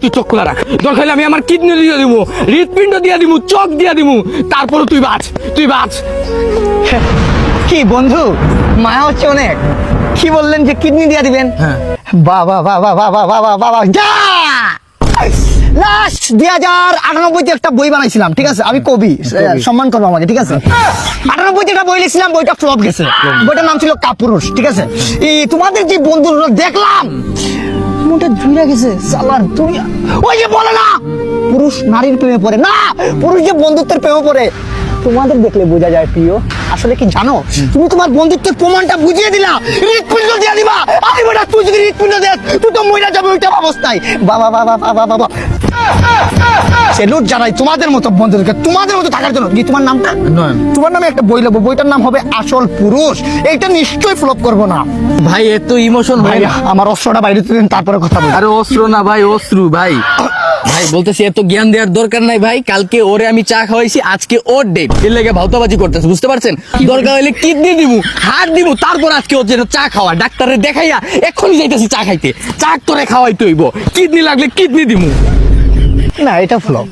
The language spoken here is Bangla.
তুই চোখ খোলা রাখ, দরকার হলে আমি আমার কিডনি দিয়ে দিব, হৃৎপিণ্ড দিয়ে দিব, চোখ দিয়ে দিব, তারপরে তুই বাঁচ, তুই বাঁচ। কি বন্ধু, মায়া হচ্ছে অনেক। কি বললেন যে কিডনি দিয়ে দিবেন? হ্যাঁ। বাবা বাবা বাবা বাবা বাবা যা লাস্ট 2098 একটা বই বানাইছিলাম, ঠিক আছে? আমি কবি, সম্মান করবো আমাকে, ঠিক আছে? 98 একটা বই লিখছিলাম, বইটা ফ্লপ গেছে। বইটার নাম ছিল কাপুরুষ, ঠিক আছে? এই তোমাদের যে বন্ধুরা দেখলাম মনটা জুড়ে গেছে সালার দুনিয়া। ওই যে বলে না পুরুষ নারীর প্রেমে পড়ে না, পুরুষ যে বন্ধুত্বের প্রেমে পড়ে, তোমাদের দেখলে বোঝা যায় প্রিয়। আসলে কি জানো, তুমি তোমার বন্ধুত্বের প্রমাণটা বুঝিয়ে দিলা, হৃৎপিণ্ড দিয়ে দিবা। আরে বেটা, তুই যদি হৃৎপিণ্ড দেস তুই তো মইরা যাবে ওইটা অবস্থায়। বাবা বাবা বাবা বাবা সেলুট জানাই তোমাদের মতো বন্ধুদেরকে, তোমাদের মতো থাকার জন্য। কি তোমার নামটা? নয়ন। তোমার নামে একটা বই লিখবো, বইটার নাম হবে আসল পুরুষ। এইটা নিশ্চয়ই ফ্লপ করবো না ভাই এত ইমোশন ভাই। হয় না। আমার অস্ত্রটা বাইরে তুলেন, তারপরে কথা বলি। আরে অস্ত্র না ভাই, অশ্রু ভাই। ভাই বলতেছি এত জ্ঞান দেওয়ার দরকার নাই ভাই। কালকে ওরে আমি চা খাওয়াইছি, আজকে ওর ডেট, এর লেগে ভাউতাবাজি করতেছে, বুঝতে পারছেন? দরকার হলে কিডনি দিব, হাত দিব, তারপর আজকে ওর যেন চা খাওয়া, ডাক্তারে দেখাইয়া এক্ষুনি যাইতেছি চা খাইতে। চা তোরে খাওয়াই তৈব, কিডনি লাগলে কিডনি দিমু। না, এটা ফ্লপ।